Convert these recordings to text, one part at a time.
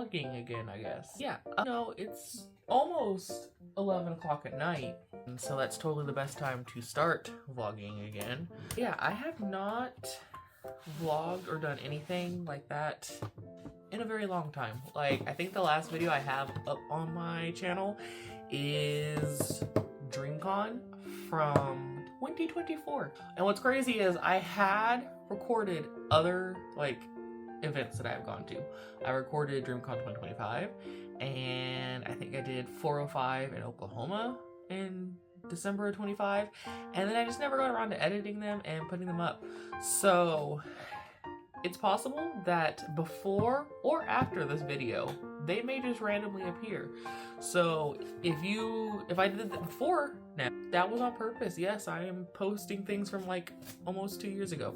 vlogging again, I guess. Yeah, no, it's almost 11 o'clock at night, and so that's totally the best time to start vlogging again. Yeah, I have not vlogged or done anything like that in a very long time. Like, I think the last video I have up on my channel is DreamCon from 2024. And what's crazy is I had recorded other like events that I've gone to. I recorded DreamCon 2025, and I think I did 405 in Oklahoma in December of 25, and then I just never got around to editing them and putting them up. So it's possible that before or after this video, they may just randomly appear. So if I did that before now, that was on purpose. Yes, I am posting things from like almost 2 years ago.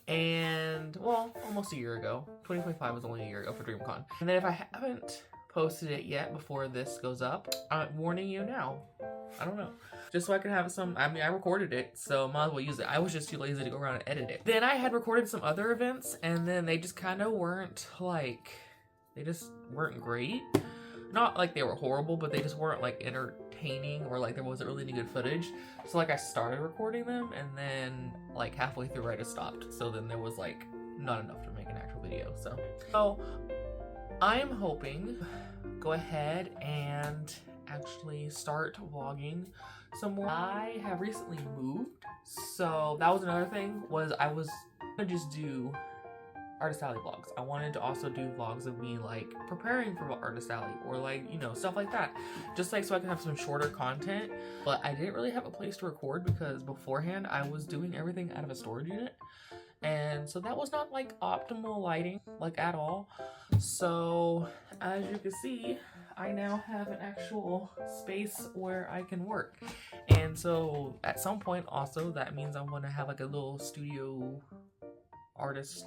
And well, almost a year ago. 2025 was only a year ago for DreamCon. And then if I haven't posted it yet before this goes up, I'm warning you now. I don't know. Just so I can have some, I mean, I recorded it, so might as well use it. I was just too lazy to go around and edit it. Then I had recorded some other events, and then they just kind of weren't like, they just weren't great. Not like they were horrible, but they just weren't like entertaining, or like there wasn't really any good footage. So like I started recording them, and then like halfway through I just stopped. So then there was like not enough to make an actual video. So I am hoping go ahead and actually start vlogging some more. I have recently moved, so that was another thing, was I was gonna just do Artist Alley vlogs. I wanted to also do vlogs of me like preparing for Artist Alley, or like, you know, stuff like that, just like so I can have some shorter content. But I didn't really have a place to record because beforehand I was doing everything out of a storage unit, and so that was not like optimal lighting like at all. So as you can see, I now have an actual space where I can work. And so at some point also that means I'm gonna have like a little studio artist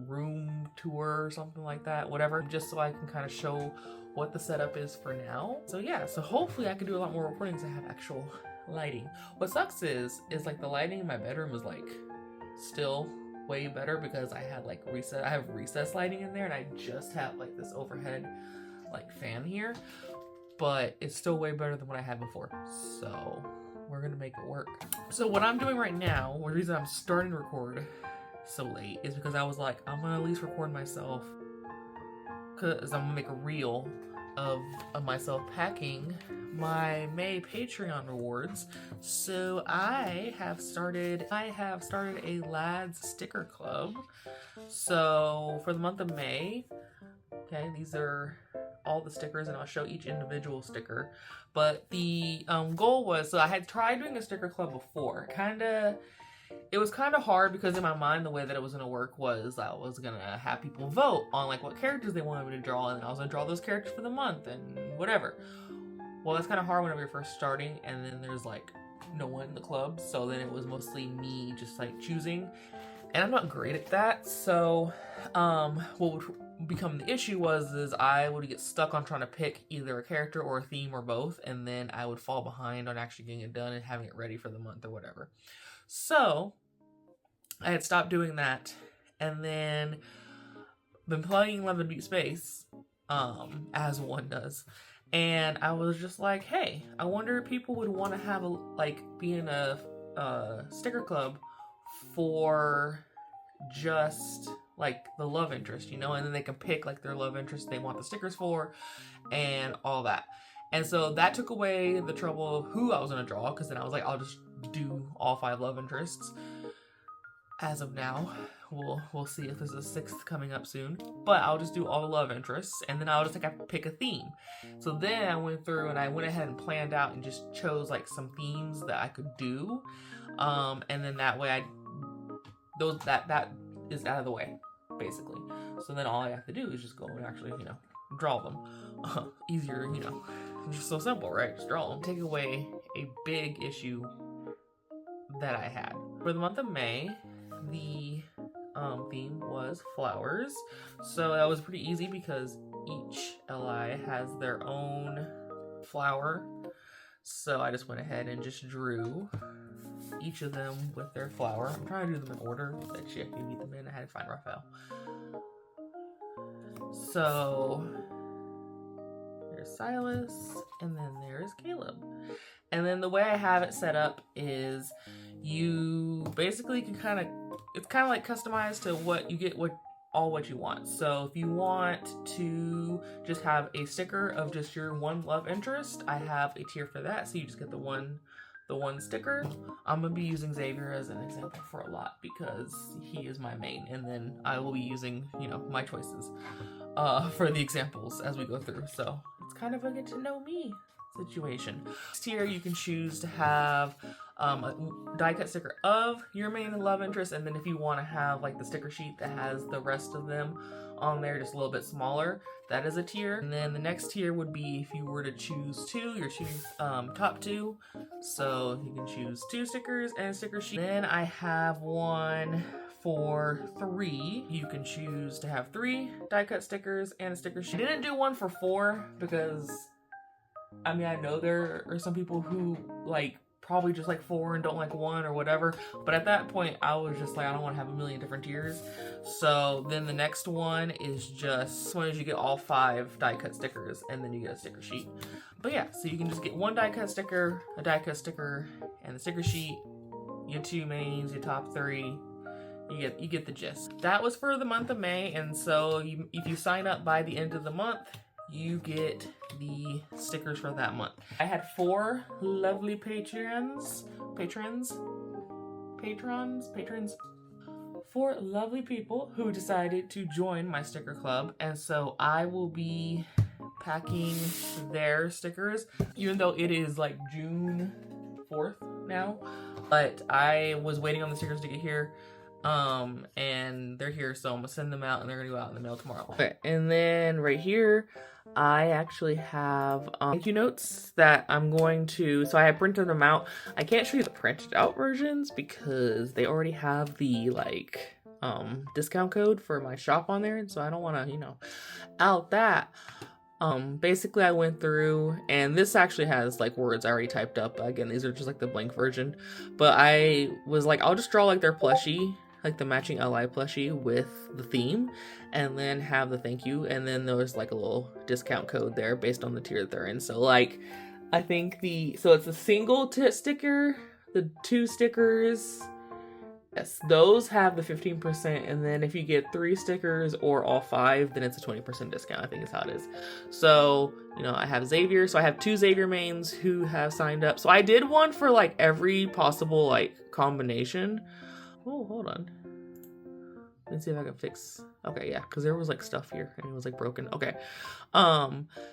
room tour or something like that, whatever, just so I can kind of show what the setup is for now. So yeah, so hopefully I can do a lot more recordings that have actual lighting. What sucks is like the lighting in my bedroom is like still way better because I had like I have recessed lighting in there, and I just have like this overhead like fan here, but it's still way better than what I had before. So we're gonna make it work. So what I'm doing right now, the reason I'm starting to record so late, is because I was like, I'm gonna at least record myself, because I'm gonna make a reel of myself packing my May Patreon rewards. So I have started a lads sticker club. So for the month of May, okay, these are all the stickers, and I'll show each individual sticker. But the goal was, so I had tried doing a sticker club before. It was kind of hard because in my mind, the way that it was going to work was I was going to have people vote on like what characters they wanted me to draw, and I was going to draw those characters for the month and whatever. Well, that's kind of hard whenever you're first starting, and then there's like no one in the club, so then it was mostly me just like choosing, and I'm not great at that. So what would become the issue is I would get stuck on trying to pick either a character or a theme or both, and then I would fall behind on actually getting it done and having it ready for the month or whatever. So I had stopped doing that, and then been playing Love and Deepspace, as one does. And I was just like, hey, I wonder if people would want to have be in a sticker club for just like the love interest, you know, and then they can pick like their love interest they want the stickers for and all that. And so that took away the trouble of who I was going to draw, because then I was like, I'll just do all 5 love interests. As of now, we'll see if there's a 6th coming up soon, but I'll just do all the love interests, and then I'll just like have to pick a theme. So then I went through and I went ahead and planned out and just chose like some themes that I could do, and then that way that is out of the way basically. So then all I have to do is just go and actually, you know, draw them. Easier, you know, just so simple, right? Just draw them. Take away a big issue that I had for the month of May. The theme was flowers, so that was pretty easy because each LI has their own flower. So I just went ahead and just drew each of them with their flower. I'm trying to do them in order that she actually meet them in. I had to find Raphael. So there's Silas, and then there's Caleb. And then the way I have it set up is you basically can it's kind of like customized to what you get, what you want. So if you want to just have a sticker of just your one love interest, I have a tier for that. So you just get the one sticker. I'm gonna be using Xavier as an example for a lot because he is my main, and then I will be using, you know, my choices for the examples as we go through. So it's kind of a get to know me situation. Here you can choose to have a die cut sticker of your main love interest, and then if you want to have like the sticker sheet that has the rest of them on there just a little bit smaller, that is a tier. And then the next tier would be if you were to choose your top two, so you can choose 2 stickers and a sticker sheet. Then I have one for 3. You can choose to have 3 die cut stickers and a sticker sheet. I didn't do one for 4 because I mean, I know there are some people who like probably just like 4 and don't like 1 or whatever, but at that point I was just like, I don't want to have a million different tiers. So then the next one is just as soon as you get all 5 die cut stickers, and then you get a sticker sheet. But yeah, so you can just get 1 die cut sticker, a die cut sticker, and the sticker sheet, your 2 mains, your top 3. You get the gist. That was for the month of May, and so if you sign up by the end of the month, you get the stickers for that month. I had 4 lovely patrons, 4 lovely people who decided to join my sticker club, and so I will be packing their stickers, even though it is like June 4th now, but I was waiting on the stickers to get here. And they're here, so I'm gonna send them out, and they're gonna go out in the mail tomorrow. Okay, and then right here, I actually have thank you notes that I'm going to, so I have printed them out. I can't show you the printed out versions because they already have the like discount code for my shop on there, and so I don't want to, you know, out that. Basically I went through, and this actually has like words I already typed up. Again, these are just like the blank version, but I was like, I'll just draw like their plushie, like the matching LI plushie with the theme, and then have the thank you, and then there was like a little discount code there based on the tier that they're in. So like, I think so it's a single sticker, the 2 stickers, yes, those have the 15%, and then if you get 3 stickers or all 5, then it's a 20% discount, I think is how it is. So, you know, I have Xavier, so I have 2 Xavier mains who have signed up. So I did one for like every possible like combination. Oh, hold on. Let's see if I can fix. Okay, yeah, because there was like stuff here and it was like broken. Okay.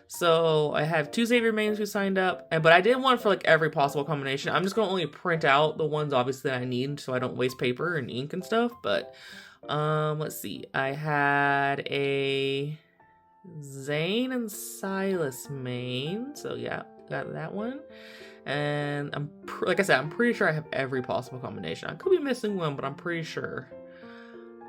So I have 2 Xavier mains who signed up, but I did one for like every possible combination. I'm just gonna only print out the ones obviously that I need so I don't waste paper and ink and stuff. But let's see. I had a Zane and Silas main. So yeah, got that one. And like I said, I'm pretty sure I have every possible combination. I could be missing one, but I'm pretty sure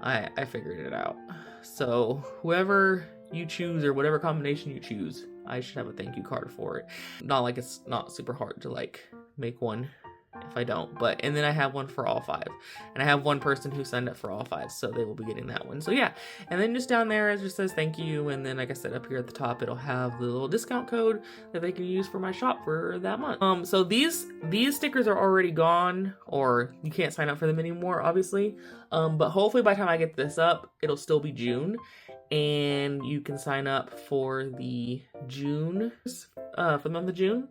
I figured it out. So whoever you choose or whatever combination you choose, I should have a thank you card for it. Not like it's not super hard to like make one if I don't, but, and then I have one for all 5, and I have 1 person who signed up for all 5, so they will be getting that one. So yeah, and then just down there it just says thank you, and then like I said, up here at the top it'll have the little discount code that they can use for my shop for that month. So these stickers are already gone, or you can't sign up for them anymore, obviously, but hopefully by the time I get this up, it'll still be June, and you can sign up for the for the month of June,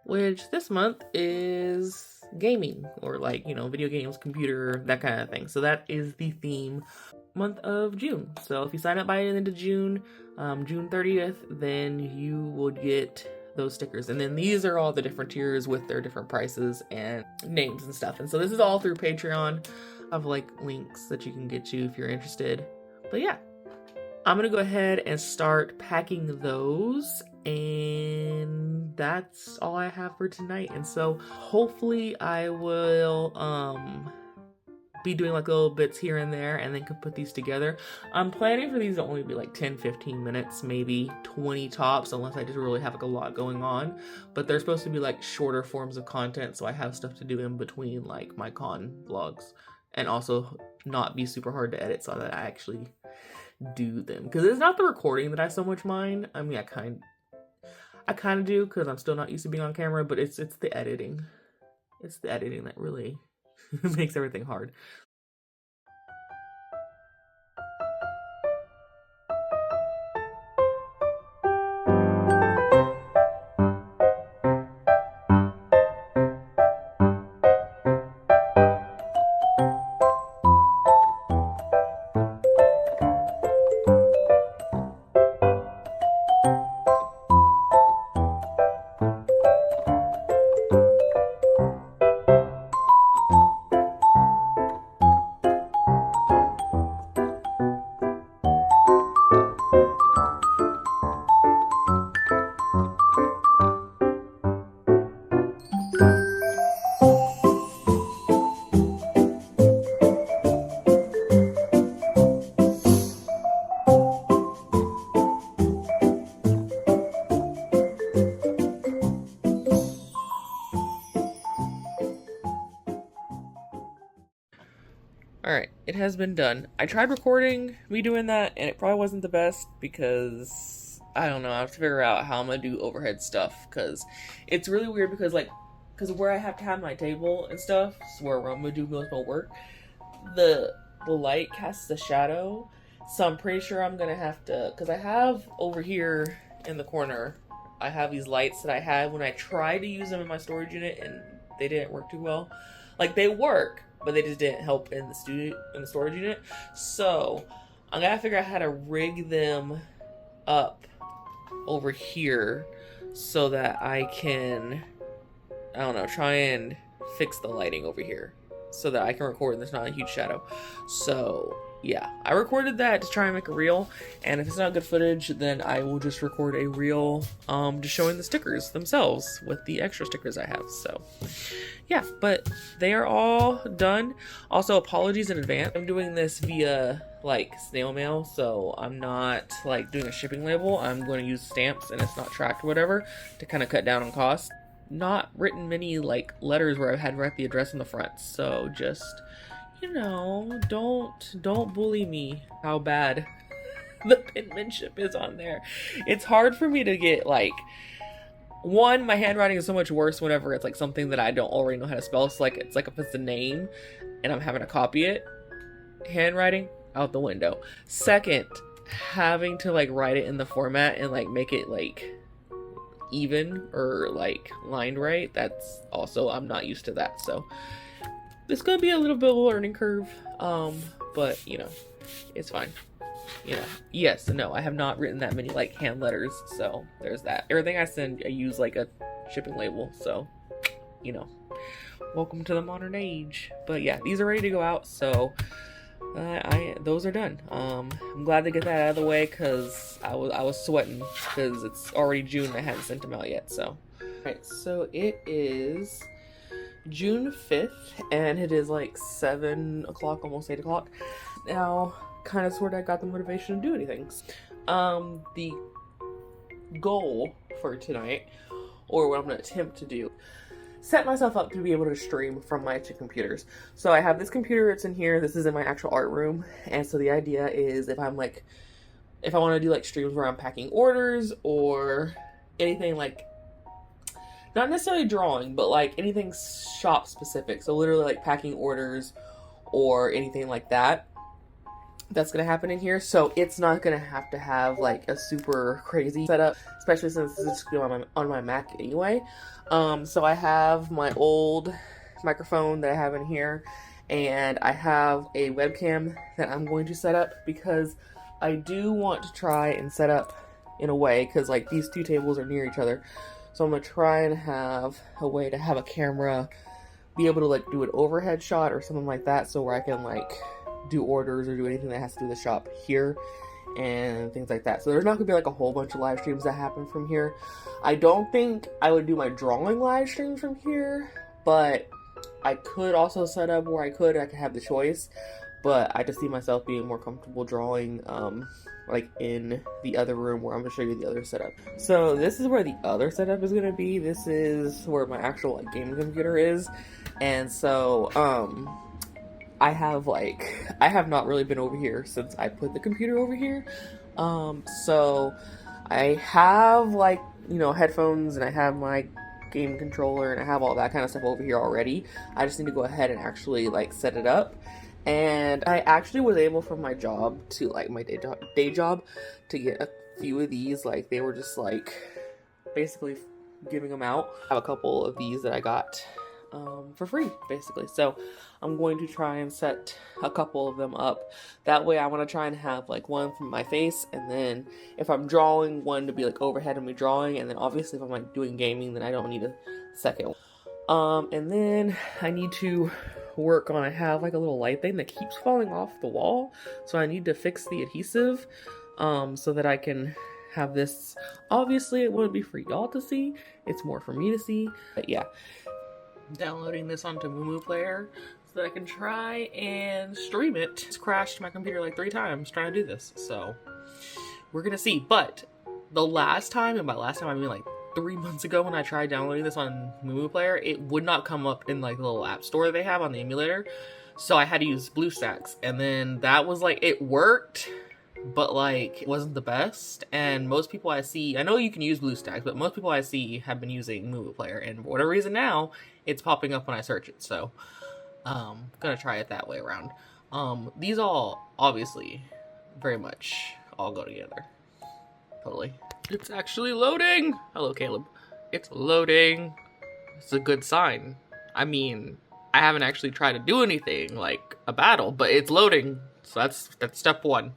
which this month is gaming, or like, you know, video games, computer, that kind of thing. So that is the theme month of June. So if you sign up by the end of June, June 30th, then you will get those stickers. And then these are all the different tiers with their different prices and names and stuff. And so this is all through Patreon. I have like links that you can get to if you're interested. But yeah, I'm gonna go ahead and start packing those, and that's all I have for tonight. And so hopefully I will be doing like little bits here and there, and then can put these together. I'm planning for these to only be like 10-15 minutes, maybe 20 tops, unless I just really have like a lot going on. But they're supposed to be like shorter forms of content, so I have stuff to do in between like my con vlogs, and also not be super hard to edit so that I actually do them, because it's not the recording that I so much mind. I mean, I kind I kind of do because I'm still not used to being on camera, but it's the editing. It's the editing that really makes everything hard. Alright, it has been done. I tried recording me doing that, and it probably wasn't the best because, I don't know, I have to figure out how I'm gonna do overhead stuff, because it's really weird because, like, because where I have to have my table and stuff, is where I'm gonna do most of my work, the light casts a shadow, so I'm pretty sure I'm gonna have to, because I have over here in the corner, I have these lights that I had when I tried to use them in my storage unit, and they didn't work too well. Like, they work, but they just didn't help in the storage unit. So I'm gonna figure out how to rig them up over here so that I can, I don't know, try and fix the lighting over here so that I can record and there's not a huge shadow. So yeah, I recorded that to try and make a reel, and if it's not good footage, then I will just record a reel just showing the stickers themselves with the extra stickers I have. So yeah, but they are all done. Also, apologies in advance. I'm doing this via like snail mail, so I'm not like doing a shipping label. I'm going to use stamps and it's not tracked or whatever to kind of cut down on cost. Not written many like letters where I've had to write the address on the front, so just, you know, don't bully me how bad the penmanship is on there. It's hard for me to get, like, one, my handwriting is so much worse whenever it's like something that I don't already know how to spell. So like, it's like if it's a name and I'm having to copy it, handwriting out the window. Second, having to like write it in the format and like make it like even or like lined right, that's also, I'm not used to that. So it's gonna be a little bit of a learning curve, but you know, it's fine. You know, yes, no, I have not written that many like hand letters, so there's that. Everything I send, I use like a shipping label, so you know, welcome to the modern age. But yeah, these are ready to go out, so those are done. I'm glad to get that out of the way because I was sweating because it's already June and I hadn't sent them out yet. So alright, so it is June 5th and it is like 7 o'clock, almost 8 o'clock now. Kind of sort of got the motivation to do anything. The goal for tonight, or what I'm going to attempt to do, set myself up to be able to stream from my two computers. So I have this computer, it's in here, this is in my actual art room, and so the idea is if I want to do like streams where I'm packing orders or anything like, not necessarily drawing, but like anything shop specific, so literally like packing orders or anything like that, that's gonna happen in here. So it's not gonna have like a super crazy setup, especially since this is on my Mac anyway. So I have my old microphone that I have in here, and I have a webcam that I'm going to set up because I do want to try and set up in a way, because like these two tables are near each other, so I'm gonna try and have a way to have a camera be able to like do an overhead shot or something like that, so where I can like do orders or do anything that has to do with the shop here and things like that. So there's not gonna be like a whole bunch of live streams that happen from here. I don't think I would do my drawing live streams from here, but I could also set up where I could have the choice, but I just see myself being more comfortable drawing like in the other room where I'm gonna show you the other setup. So this is where the other setup is gonna be. This is where my actual like gaming computer is, and so I have not really been over here since I put the computer over here. So I have like you know, headphones, and I have my game controller, and I have all that kind of stuff over here already. I just need to go ahead and actually like set it up. And I actually was able from my job to like my day job to get a few of these. Like they were just like basically giving them out. I have a couple of these that I got for free basically, so I'm going to try and set a couple of them up. That way I want to try and have like one from my face, and then if I'm drawing, one to be like overhead of me drawing, and then obviously if I'm like doing gaming, then I don't need a second. And then I need to work on, I have like a little light thing that keeps falling off the wall, so I need to fix the adhesive so that I can have this. Obviously it wouldn't be for y'all to see, it's more for me to see, but yeah, downloading this onto Moo Player so that I can try and stream it. It's crashed my computer like 3 times trying to do this, so we're gonna see. But the last time, and by last time I mean like 3 months ago, when I tried downloading this on Moo Player, it would not come up in like the little app store they have on the emulator, so I had to use BlueStacks, and then that was like, it worked, but like it wasn't the best. And most people I see, I know you can use BlueStacks, but most people I see have been using Moo Player, and for whatever reason now it's popping up when I search it, so gonna try it that way around. These all obviously very much all go together. Totally. It's actually loading! Hello, Caleb. It's loading. It's a good sign. I mean, I haven't actually tried to do anything like a battle, but it's loading, so that's step 1.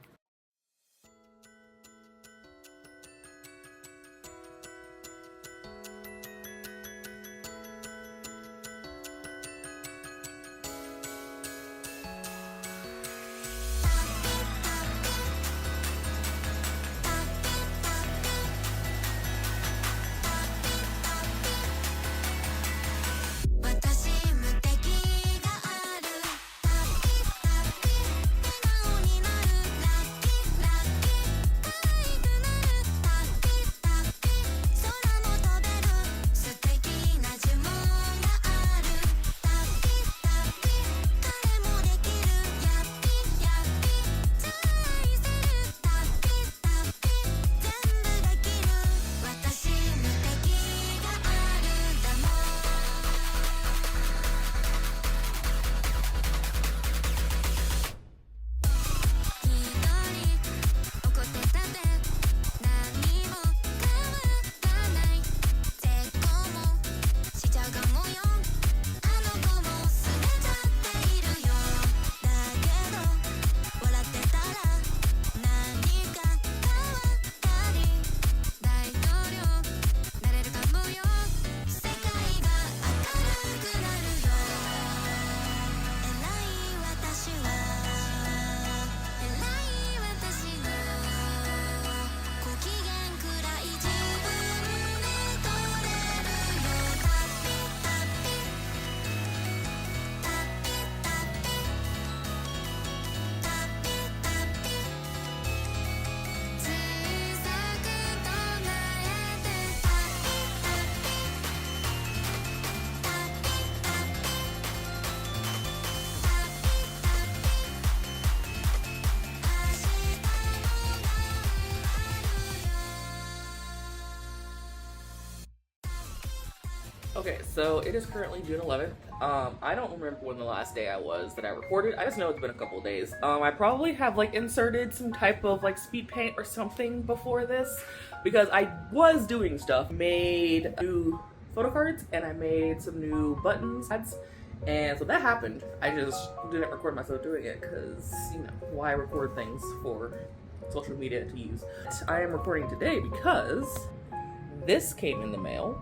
Okay, so it is currently June 11th. I don't remember when the last day I was that I recorded. I just know it's been a couple days. I probably have like inserted some type of like speed paint or something before this, because I was doing stuff. Made new photo cards, and I made some new buttons, and so that happened. I just didn't record myself doing it because, you know, why record things for social media to use. I am recording today because this came in the mail.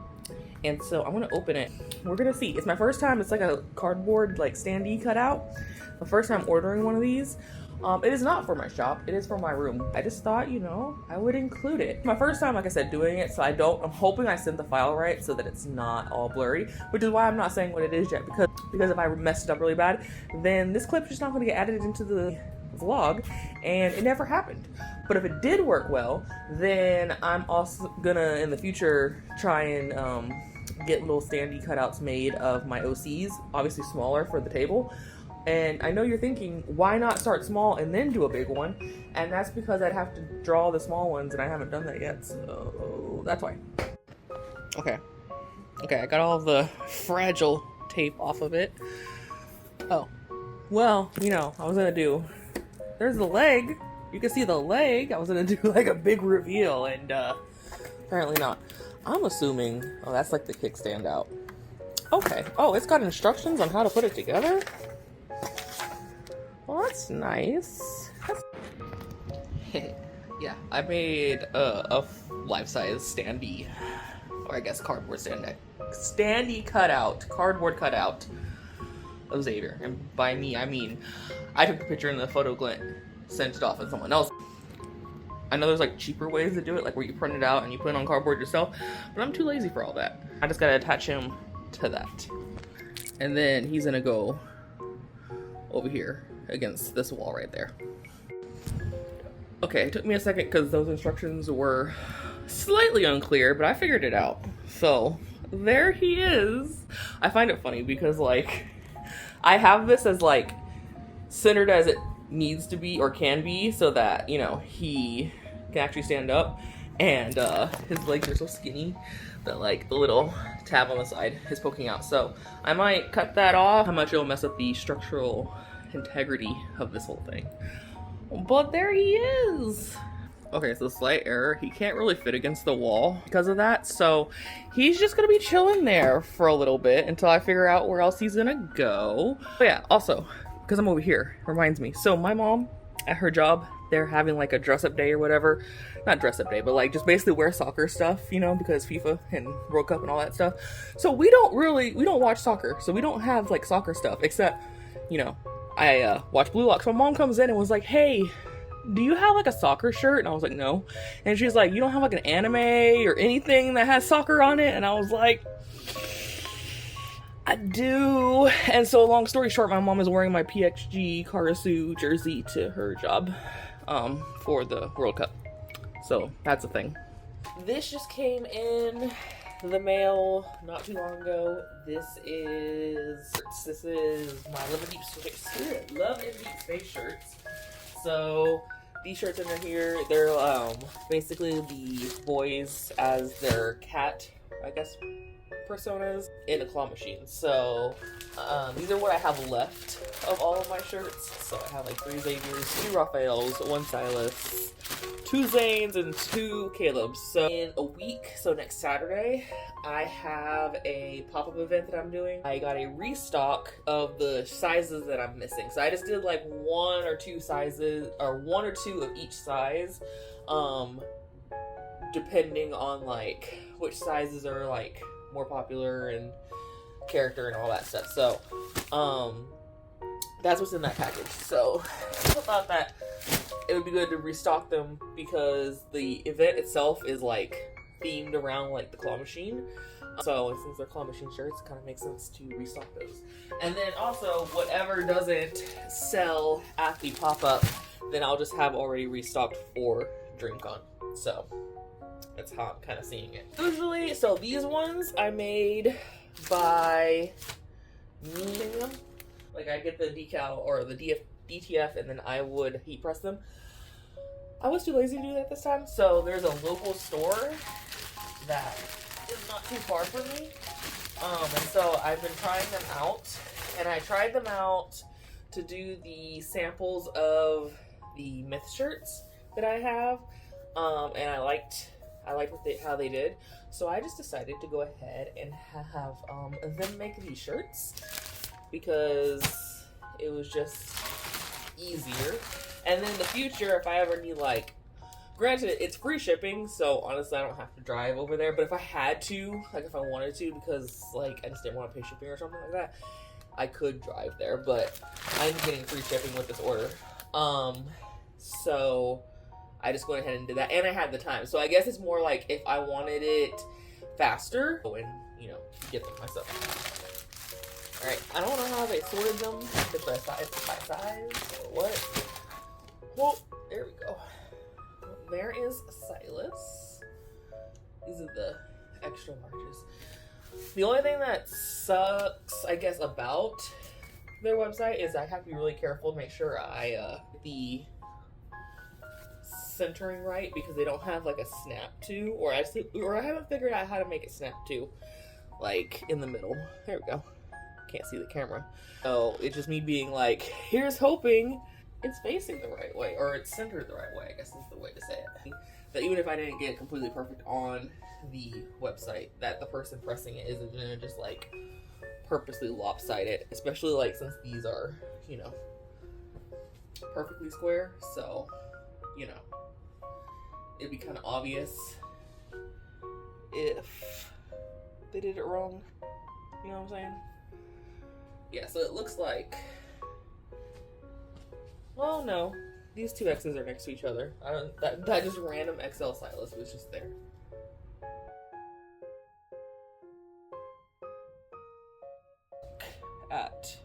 And so I'm gonna open it. We're gonna see. It's my first time. It's like a cardboard like standee cutout. The first time ordering one of these. It is not for my shop. It is for my room. I just thought, you know, I would include it. My first time, like I said, doing it, so I'm hoping I sent the file right so that it's not all blurry, which is why I'm not saying what it is yet, because if I messed it up really bad, then this clip's just not gonna get added into the vlog, and it never happened. But if it did work well, then I'm also gonna, in the future, try and get little standee cutouts made of my OCs, obviously smaller for the table. And I know you're thinking, why not start small and then do a big one? And that's because I'd have to draw the small ones, and I haven't done that yet, so that's why. Okay. Okay, I got all the fragile tape off of it. Oh. Well, you know, I was gonna do... There's the leg. You can see the leg. I was gonna do like a big reveal, and apparently not. I'm assuming... Oh, that's like the kickstand out. Okay. Oh, it's got instructions on how to put it together? Well, that's nice. Yeah, I made a life-size standee. Or I guess cardboard standee cutout. Cardboard cutout of Xavier. And by me, I mean, I took the picture in the photo glint, sent it off to someone else. I know there's like cheaper ways to do it, like where you print it out and you put it on cardboard yourself, but I'm too lazy for all that. I just gotta attach him to that. And then he's gonna go over here against this wall right there. Okay, it took me a second because those instructions were slightly unclear, but I figured it out. So, there he is. I find it funny because, like, I have this as, like, centered as it needs to be or can be so that, you know, he can actually stand up. And his legs are so skinny that, like, the little tab on the side is poking out. So, I might cut that off. How much it'll mess up the structural integrity of this whole thing. But there he is. Okay, so slight error. He can't really fit against the wall because of that. So he's just gonna be chilling there for a little bit until I figure out where else he's gonna go. But yeah, also, because I'm over here, reminds me. So my mom, at her job, they're having like a dress up day or whatever. Not dress up day, but like just basically wear soccer stuff, you know, because FIFA and World Cup and all that stuff. So we don't watch soccer. So we don't have like soccer stuff except, you know, I watch Blue Lock. So my mom comes in and was like, hey, do you have like a soccer shirt? And I was like, no. And she's like, you don't have like an anime or anything that has soccer on it? And I was like, I do. And so long story short, my mom is wearing my PXG Karasu jersey to her job for the World Cup. So that's a thing. This just came in the mail not too long ago. This is my Love and Deepspace shirts. So these shirts in here, they're basically the boys as their cat, I guess, personas in a claw machine. So these are what I have left of all of my shirts. So I have like 3 Xaviers, 2 Raphaels, 1 Silas, 2 Zanes, and 2 Calebs. So in a week, so next Saturday, I have a pop-up event that I'm doing. I got a restock of the sizes that I'm missing. So I just did like 1 or 2 sizes, or 1 or 2 of each size, depending on like which sizes are like more popular and character and all that stuff. So that's what's in that package. So I thought that it would be good to restock them because the event itself is like themed around like the claw machine. So since they're claw machine shirts, it kind of makes sense to restock those. And then also whatever doesn't sell at the pop-up, then I'll just have already restocked for DreamCon. So that's how I'm kind of seeing it. Usually, so these ones I made by kneading them. Like I get the decal or the DTF and then I would heat press them. I was too lazy to do that this time, so there's a local store that is not too far from me. And so I've been trying them out, and I tried them out to do the samples of the myth shirts that I have, and I liked how they did. So I just decided to go ahead and have them make these shirts because it was just easier. And then in the future, if I ever need like, granted it's free shipping, so honestly I don't have to drive over there, but if I had to, like if I wanted to, because like I just didn't want to pay shipping or something like that, I could drive there, but I'm getting free shipping with this order. So I just went ahead and did that, and I had the time. So I guess it's more like if I wanted it faster, and you know, get them myself. Alright, I don't know how they sorted them, if it's by size or what. Well, there we go. There is Silas. These are the extra larges. The only thing that sucks, I guess, about their website is I have to be really careful to make sure I the centering right because they don't have like a snap to, or I haven't figured out how to make it snap to, like in the middle. There we go. Can't see the camera. So it's just me being like, here's hoping it's facing the right way, or it's centered the right way, I guess is the way to say it. That even if I didn't get it completely perfect on the website, that the person pressing it isn't gonna just like purposely lopside it, especially like since these are, you know, perfectly square. So, you know, it'd be kind of obvious if they did it wrong. You know what I'm saying? Yeah, so it looks like, well, no, these two X's are next to each other. I don't, that just random XL stylus was just there. At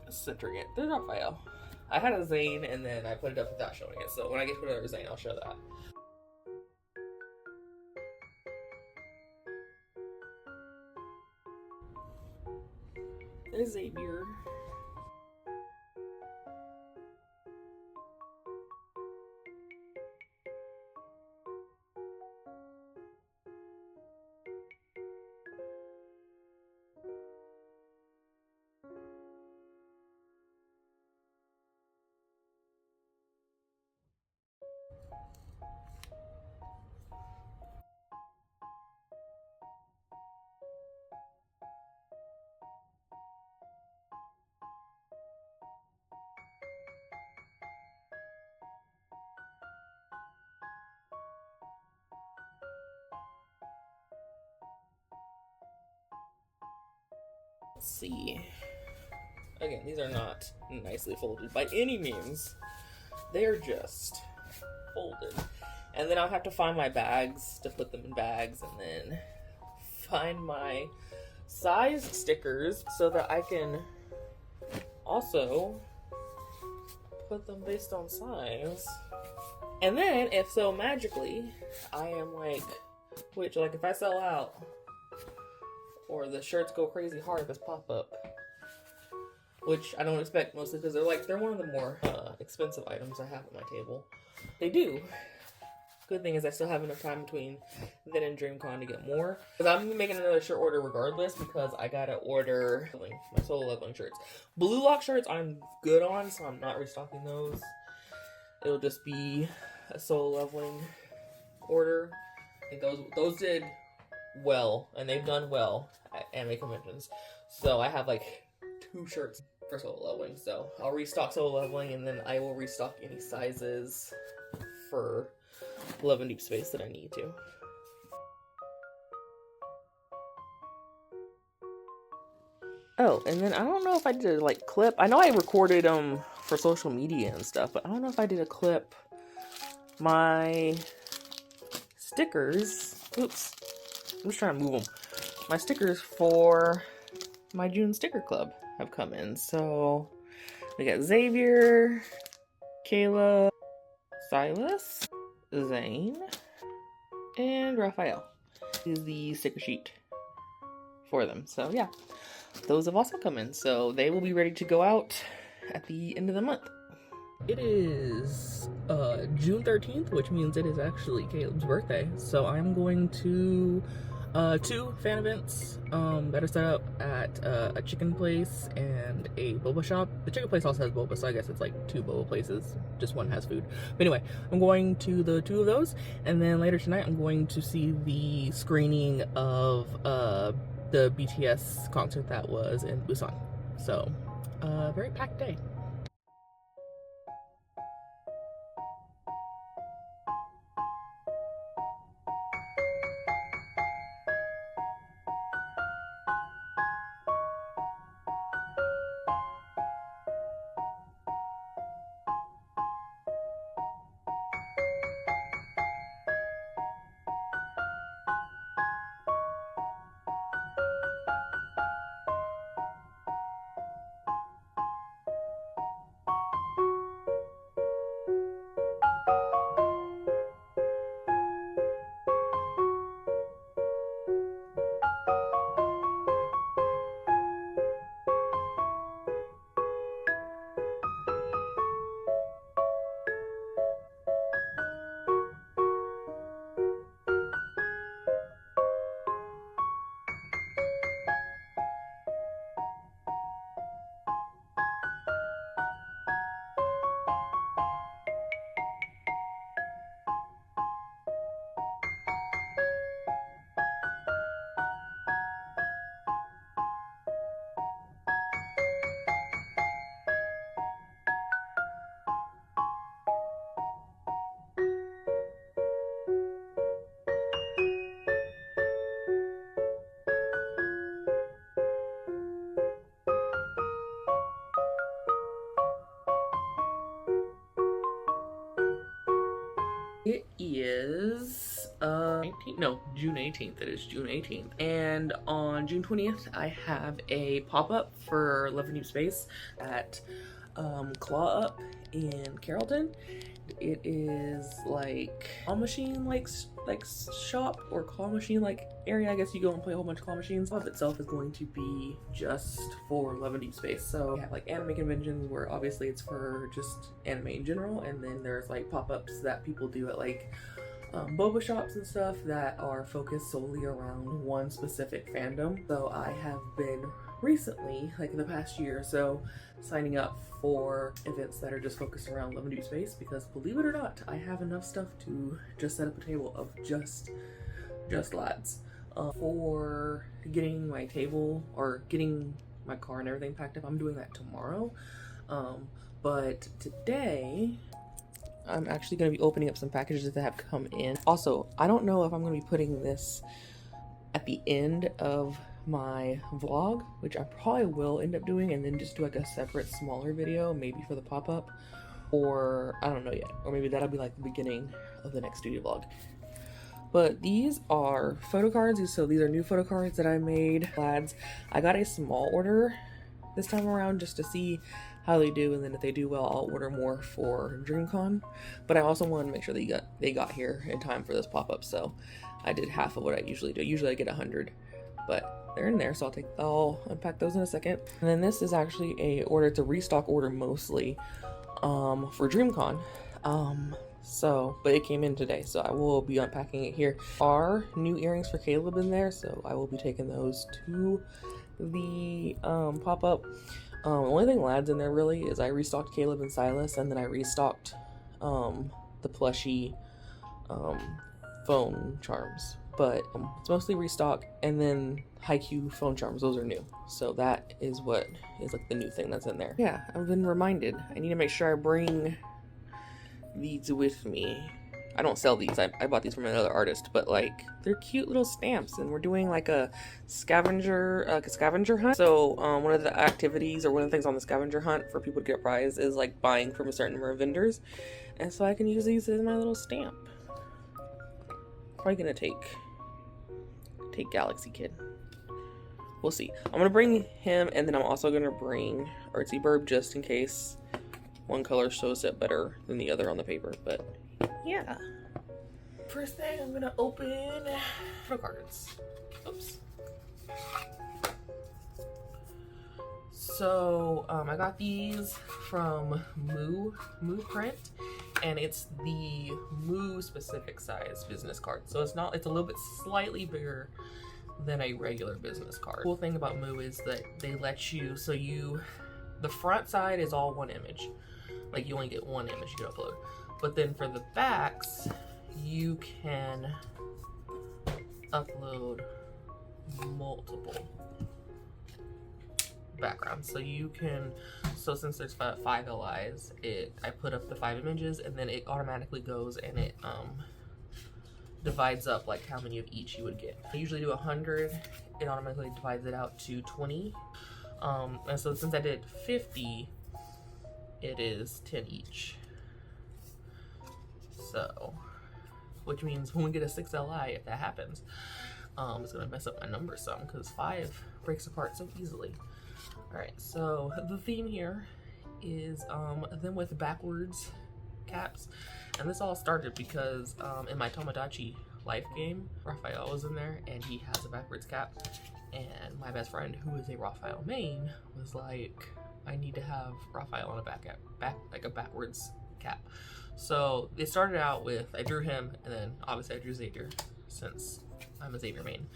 centering it, there's Raphael. I had a Zane and then I put it up without showing it, so when I get to another Zane, I'll show that. There's Xavier. Let's see. Again, these are not nicely folded by any means. They're just folded. And then I'll have to find my bags to put them in bags, and then find my sized stickers so that I can also put them based on size. And then, if so magically, I am like, which, like, if I sell out, or the shirts go crazy hard this pop-up, which I don't expect, mostly because they're one of the more expensive items I have at my table. They do. Good thing is I still have enough time between then and DreamCon to get more. Because I'm making another shirt order regardless, because I gotta order my solo leveling shirts. Blue lock shirts I'm good on, so I'm not restocking those. It'll just be a solo leveling order. I think those did well, and they've done well at anime conventions. So I have like 2 shirts for solo leveling. So I'll restock solo leveling, and then I will restock any sizes for Love and Deepspace that I need to. Oh, and then I don't know if I did a like clip. I know I recorded them for social media and stuff, but I don't know if I did a clip. My stickers. Oops. I'm just trying to move them. My stickers for my June sticker club have come in. So we got Xavier, Kayla, Silas, Zane, and Raphael. This is the sticker sheet for them. So yeah, those have also come in. So they will be ready to go out at the end of the month. It is June 13th, which means it is actually Caleb's birthday. So I'm going to 2 fan events that are set up at a chicken place and a boba shop. The chicken place also has boba, so I guess it's like 2 boba places. Just one has food. But anyway, I'm going to the 2 of those, and then later tonight I'm going to see the screening of the BTS concert that was in Busan. So, very packed day. It is June 18th. It is June 18th. And on June 20th, I have a pop-up for Love and Deepspace at Claw Up in Carrollton. It is like claw machine like shop or claw machine like area. I guess you go and play a whole bunch of claw machines. Pop itself is going to be just for Love and Deepspace. So we have like anime conventions where obviously it's for just anime in general, and then there's like pop-ups that people do at like boba shops and stuff that are focused solely around one specific fandom. So I have been recently, like in the past year or so, signing up for events that are just focused around Love and Deepspace, because believe it or not, I have enough stuff to just set up a table of just lads. For getting my table or getting my car and everything packed up, I'm doing that tomorrow. But today I'm actually going to be opening up some packages that have come in. Also, I don't know if I'm going to be putting this at the end of my vlog, which I probably will end up doing, and then just do like a separate smaller video maybe for the pop-up, or I don't know yet, or maybe that'll be like the beginning of the next studio vlog. But these are photo cards, so these are new photo cards that I made, lads. I got a small order this time around just to see how they do, and then if they do well, I'll order more for DreamCon. But I also wanted to make sure they got here in time for this pop-up, so I did half of what I usually do. Usually I get 100, but they're in there, so I'll unpack those in a second. And then this is actually a order, it's a restock order mostly for DreamCon. But it came in today, so I will be unpacking it here. Are new earrings for Caleb in there, so I will be taking those to the pop-up. The only thing lads in there really is I restocked Caleb and Silas, and then I restocked the plushie phone charms, but it's mostly restock, and then Haikyuu phone charms, those are new. So that is what is like the new thing that's in there. Yeah, I've been reminded I need to make sure I bring these with me. I don't sell these, I bought these from another artist, but like they're cute little stamps, and we're doing like a scavenger hunt. So one of the activities, or one of the things on the scavenger hunt for people to get a prize, is like buying from a certain number of vendors, and so I can use these as my little stamp. Probably gonna take Galaxy Kid. We'll see. I'm gonna bring him, and then I'm also gonna bring Artsy Burb just in case one color shows up better than the other on the paper. But yeah. First thing, I'm gonna open photo cards. Oops. So I got these from Moo Print, and it's the Moo specific size business card. So it's a little bit slightly bigger than a regular business card. The cool thing about Moo is that they let you, the front side is all one image. Like you only get one image you can upload. But then for the backs, you can upload multiple backgrounds. So since there's 5 LIs, I put up the 5 images, and then it automatically goes and it divides up like how many of each you would get. I usually do 100, it automatically divides it out to 20. And so since I did 50, it is 10 each. So, which means when we get a 6 LI, if that happens, it's gonna mess up my numbers some, because 5 breaks apart so easily. Alright, so the theme here is them with backwards caps. And this all started because in my Tomodachi life game, Raphael was in there, and he has a backwards cap. And my best friend, who is a Raphael main, was like, I need to have Raphael on a backwards cap. So it started out with, I drew him, and then obviously I drew Xavier, since I'm a Xavier main.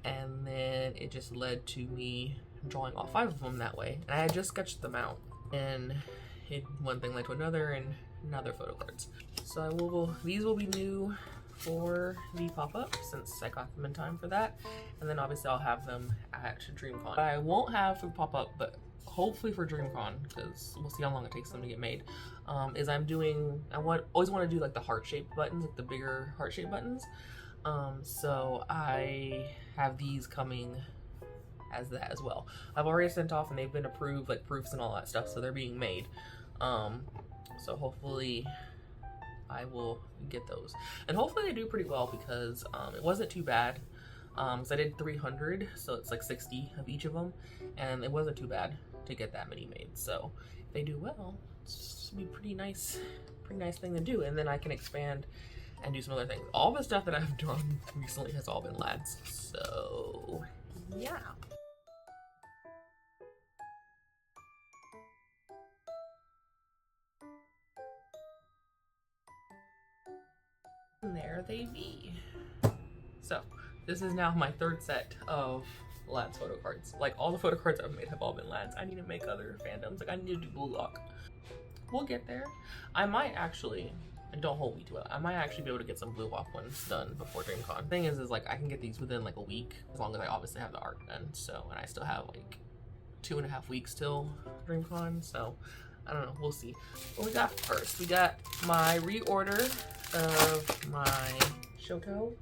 And then it just led to me drawing all 5 of them that way. And I had just sketched them out, and one thing led to another, and now they're photo cards. So these will be new for the pop-up, since I got them in time for that. And then obviously I'll have them at DreamCon. I won't have for pop-up, but hopefully for DreamCon, because we'll see how long it takes them to get made, is always want to do like the heart-shaped buttons, like the bigger heart-shaped buttons. So I have these coming as that as well. I've already sent off, and they've been approved, like proofs and all that stuff, so they're being made. So hopefully I will get those. And hopefully they do pretty well because it wasn't too bad. So I did 300, so it's like 60 of each of them, and it wasn't too bad to get that many made. So if they do well, it's gonna be pretty nice thing to do, and then I can expand and do some other things. All the stuff that I've done recently has all been lads, so yeah. And there they be. So this is now my third set of lads photo cards. Like, all the photo cards I've made have all been lads. I need to make other fandoms. Like, I need to do blue lock. We'll get there. I might actually, and don't hold me to it, I might actually be able to get some blue lock ones done before DreamCon. Thing is like I can get these within like a week, as long as I obviously have the art done. So, and I still have like 2.5 weeks till DreamCon, so I don't know, we'll see. What we got first? We got my reorder of my Shoto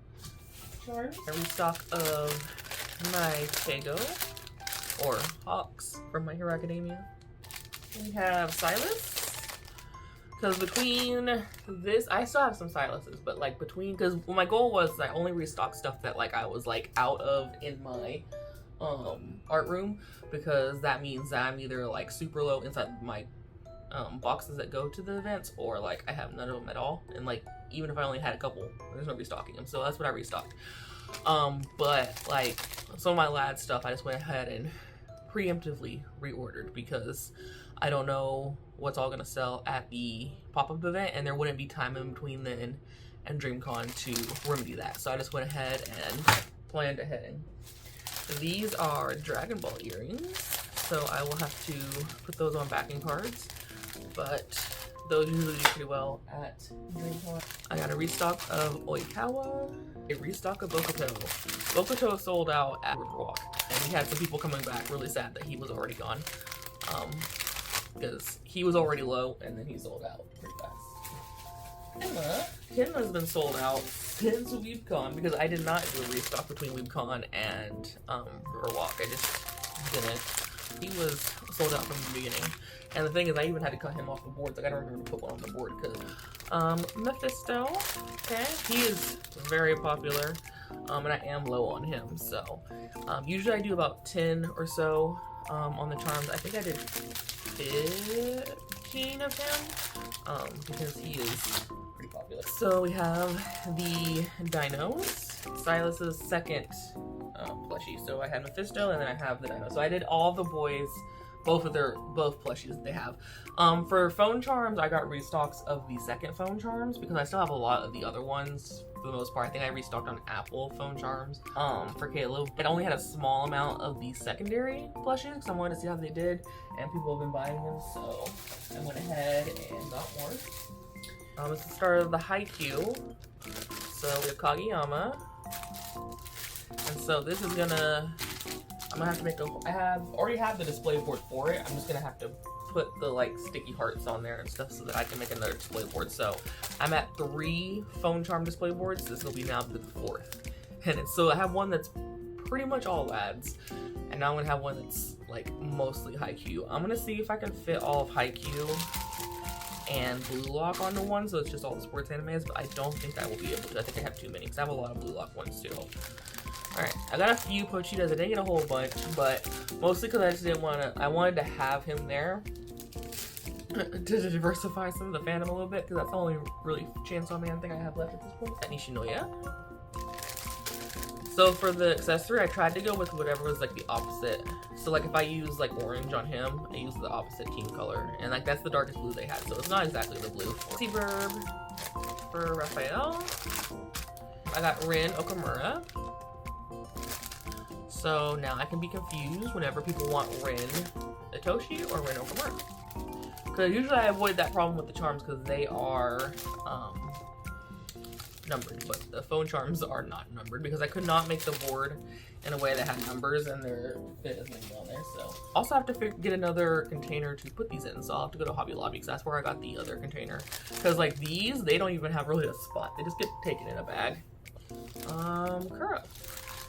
charm, a restock of my Tego, or Hawks from My Hero Academia. We have Silas, because between this, I still have some Silases, but like between, because my goal was I only restock stuff that like I was like out of in my art room, because that means that I'm either like super low inside my boxes that go to the events, or like I have none of them at all, and like even if I only had a couple, there's no restocking them, so that's what I restocked. But like some of my lad stuff I just went ahead and preemptively reordered, because I don't know what's all gonna sell at the pop-up event, and there wouldn't be time in between then and DreamCon to remedy that, so I just went ahead and planned ahead. These are Dragon Ball earrings, so I will have to put those on backing cards, but those usually do pretty well at DreamCon. I got a restock of Oikawa, a restock of Bokuto. Bokuto sold out at Riverwalk, and we had some people coming back really sad that he was already gone, because he was already low and then he sold out pretty fast. Kenma's been sold out since WeebCon, because I did not do a restock between WeebCon and Riverwalk. I just didn't. He was sold out from the beginning. And the thing is, I even had to cut him off the boards. Like, I don't remember to put one on the board because Mephisto, okay, he is very popular, and I am low on him. So usually I do about 10 or so on the charms. I think I did 15 of him because he is pretty popular. So we have the Dinos, Silas's second plushie. So I had Mephisto and then I have the Dino. So I did all the boys, both plushies that they have. For phone charms, I got restocks of the second phone charms because I still have a lot of the other ones for the most part. I think I restocked on Apple phone charms for Caleb. It only had a small amount of the secondary plushies because I wanted to see how they did, and people have been buying them, so I went ahead and got more. It's the start of the Haikyuu. So we have Kageyama. And so this is gonna, I'm gonna have to make already have the display board for it. I'm just gonna have to put the like sticky hearts on there and stuff so that I can make another display board. So I'm at 3 phone charm display boards. This will be now the 4th. And so I have one that's pretty much all lads, and now I'm gonna have one that's like mostly Haikyuu. I'm gonna see if I can fit all of Haikyuu and Blue Lock onto one, so it's just all the sports animes, but I don't think I will be able to. I think I have too many because I have a lot of Blue Lock ones too. Alright, I got a few Pochitas. I didn't get a whole bunch, but mostly because I just didn't want to, I wanted to have him there to diversify some of the fandom a little bit, because that's the only really Chainsaw Man thing I have left at this point. At Nishinoya. So for the accessory, I tried to go with whatever was like the opposite. So like if I use like orange on him, I use the opposite team color, and like that's the darkest blue they had, so it's not exactly the blue. Seaburb for Raphael. I got Rin Okamura. So now I can be confused whenever people want Rin Itoshi or Rin Okamura. Because usually I avoid that problem with the charms because they are numbered, but the phone charms are not numbered because I could not make the board in a way that had numbers and their fit isn't on there. So also have to get another container to put these in, so I'll have to go to Hobby Lobby because that's where I got the other container. Because like these, they don't even have really a spot, they just get taken in a bag. Kuro.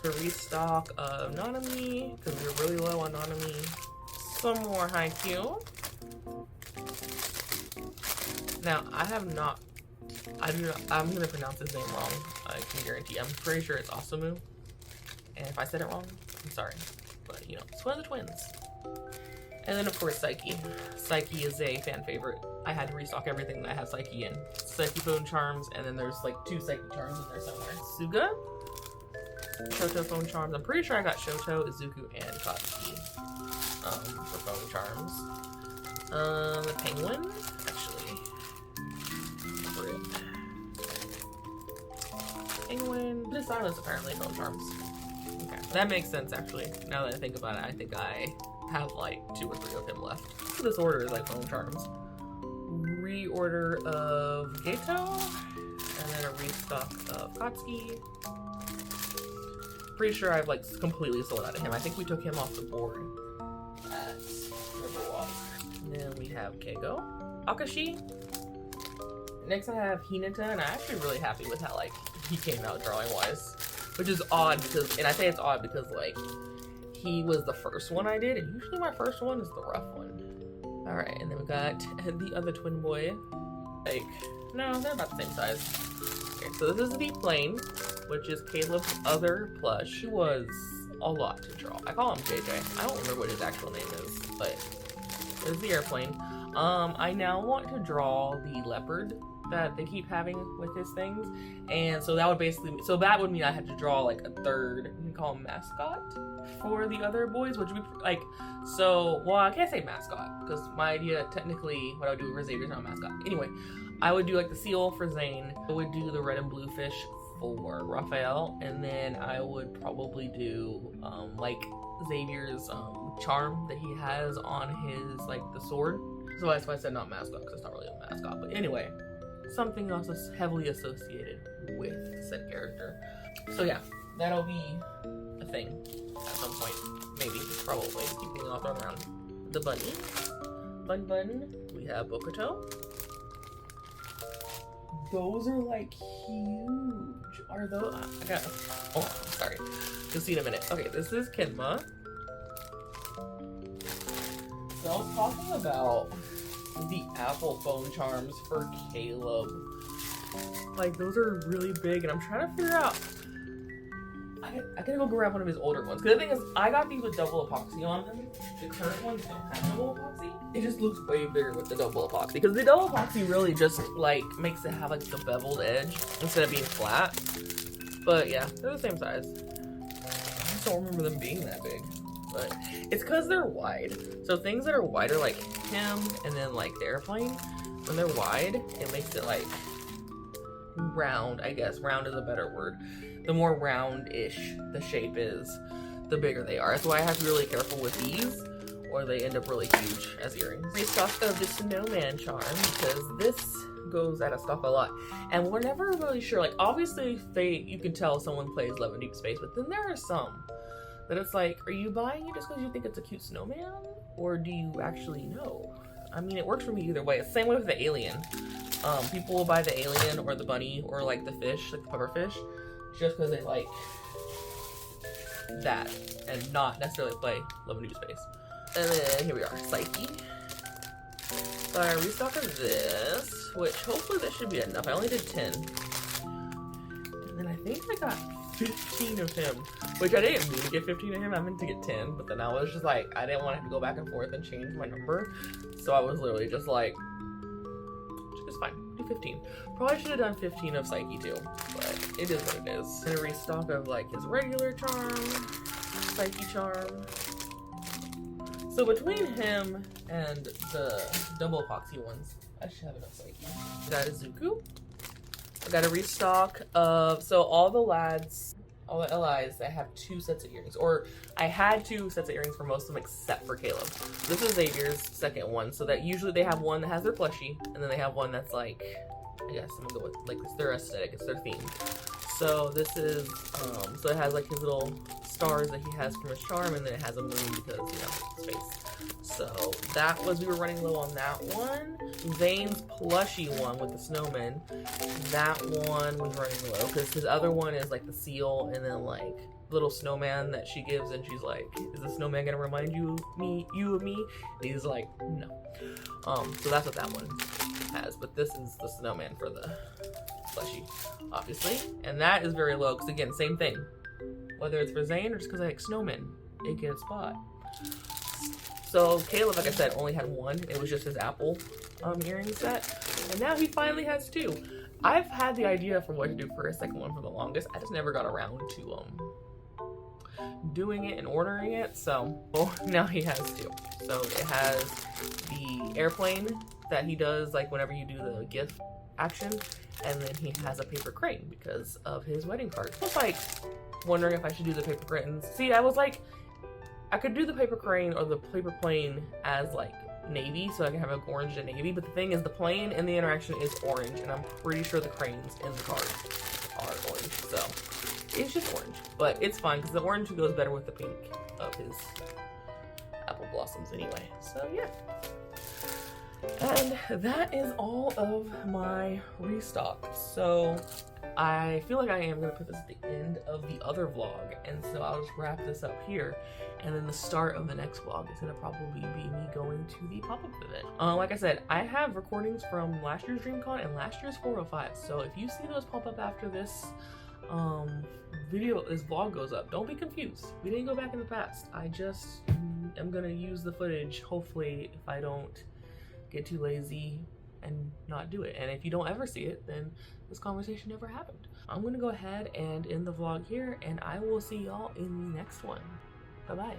The restock of Nanami, because we're really low on Nanami. Some more Haikyuu. Now, I have not I'm gonna pronounce his name wrong. I can guarantee. I'm pretty sure it's Osamu. And if I said it wrong, I'm sorry. But you know, it's one of the twins. And then of course Psyche. Psyche is a fan favorite. I had to restock everything that has Psyche in. Psyche phone charms, and then there's like 2 Psyche charms in there somewhere. Suga, Shoto phone charms. I'm pretty sure I got Shoto, Izuku, and Katsuki for phone charms. The penguin, actually. Penguin. The silence apparently phone charms. Okay, that makes sense actually. Now that I think about it, I think I have like 2 or 3 of him left. So this order is like phone charms. Reorder of Geto, and then a restock of Katsuki. Pretty sure I've like completely sold out of him. I think we took him off the board at Riverwalk. And then we have Keigo, Akashi. Next I have Hinata, and I'm actually really happy with how like he came out drawing wise, which is odd because, and I say it's odd because like he was the first one I did, and usually my first one is the rough one. All right, and then we got the other twin boy. Like, no, they're about the same size. Okay, so this is the plane, which is Caleb's other plush. He was a lot to draw. I call him JJ. I don't remember what his actual name is, but it's the airplane. I now want to draw the leopard that they keep having with his things, and so that would basically, so that would mean I had to draw like a third, you can call him mascot for the other boys, which would be like, so, well, I can't say mascot because my idea technically what I would do for Xavier is not a mascot. Anyway, I would do like the seal for Zane, I would do the red and blue fish for Raphael, and then I would probably do like Xavier's charm that he has on his like the sword. So that's why I said not mascot, because it's not really a mascot. But anyway, something else is heavily associated with said character. So yeah, that'll be a thing at some point. Maybe, probably. Keep moving off around. The bunny. Bun. We have Bokuto. Those are like huge. Are those? I got. Oh, sorry. You'll see in a minute. Okay, this is Kenma. So I was talking about the Apple phone charms for Caleb. Like, those are really big, and I'm trying to figure out. I gotta go grab one of his older ones. Because the thing is, I got these with double epoxy on them. The current ones don't have double epoxy. It just looks way bigger with the double epoxy. Because the double epoxy really just, like, makes it have, like, the beveled edge instead of being flat. But, yeah, they're the same size. I just don't remember them being that big. But it's because they're wide. So things that are wider, like him and then, like, the airplane, when they're wide, it makes it, like, round, I guess. Round is a better word. The more round-ish the shape is, the bigger they are. That's why I have to be really careful with these, or they end up really huge as earrings. Restock of the snowman charm, because this goes out of stock a lot. And we're never really sure. Like, obviously, you can tell someone plays Love and Deepspace, but then there are some that it's like, are you buying it just because you think it's a cute snowman? Or do you actually know? I mean, it works for me either way. It's the same way with the alien. People will buy the alien or the bunny or like the fish, like the pufferfish, just because they like that and not necessarily play Love and Deepspace. And then here we are, Psyche. So I restock of this, which hopefully this should be enough. I only did 10. And then I think I got 15 of him, which I didn't mean to get 15 of him. I meant to get 10, but then I was just like, I didn't want to have to go back and forth and change my number. So I was literally just like, it's fine, do 15. Probably should have done 15 of Psyche too, but it is what it is. And a restock of like his regular charm, Psyche charm. So between him and the double epoxy ones, I should have enough Psyche. Got Izuku. I got a restock of, so all the lads, all the LIs, I have 2 sets of earrings. Or I had 2 sets of earrings for most of them except for Caleb. This is Xavier's second one, so that usually they have one that has their plushie, and then they have one that's like, I guess I'm gonna go with, like, it's their aesthetic, it's their theme. So this is, so it has like his little stars that he has from his charm, and then it has a moon because, you know, space. So that was, we were running low on that one. Zane's plushie one with the snowman, that one was running low because his other one is like the seal and then like little snowman that she gives, and she's like, is the snowman gonna remind you of me? And he's like, no. So that's what that one has, but this is the snowman for the plushie, obviously. And that is very low, because again, same thing. Whether it's for Zane or just because I like snowmen, it gets bought. So Caleb, like I said, only had one. It was just his Apple earring set. And now he finally has two. I've had the idea for what to do for a second one for the longest. I just never got around to doing it and ordering it. So now he has two. So it has the airplane that he does like whenever you do the gift action. And then he has a paper crane because of his wedding card. I was like wondering if I should do the paper cranes. See, I was like, I could do the paper crane or the paper plane as like navy, so I can have an orange and navy, but the thing is the plane and the interaction is orange, and I'm pretty sure the cranes in the card are orange, so it's just orange. But it's fine because the orange goes better with the pink of his apple blossoms anyway. So yeah. And that is all of my restock. So I feel like I am going to put this at the end of the other vlog, and so I'll just wrap this up here, and then the start of the next vlog is going to probably be me going to the pop-up event. Like I said, I have recordings from last year's DreamCon and last year's 405, so if you see those pop up after this this vlog goes up, don't be confused. We didn't go back in the past. I just am going to use the footage, hopefully, if I don't get too lazy and not do it. And if you don't ever see it, then this conversation never happened. I'm gonna go ahead and end the vlog here, and I will see y'all in the next one. Bye-bye.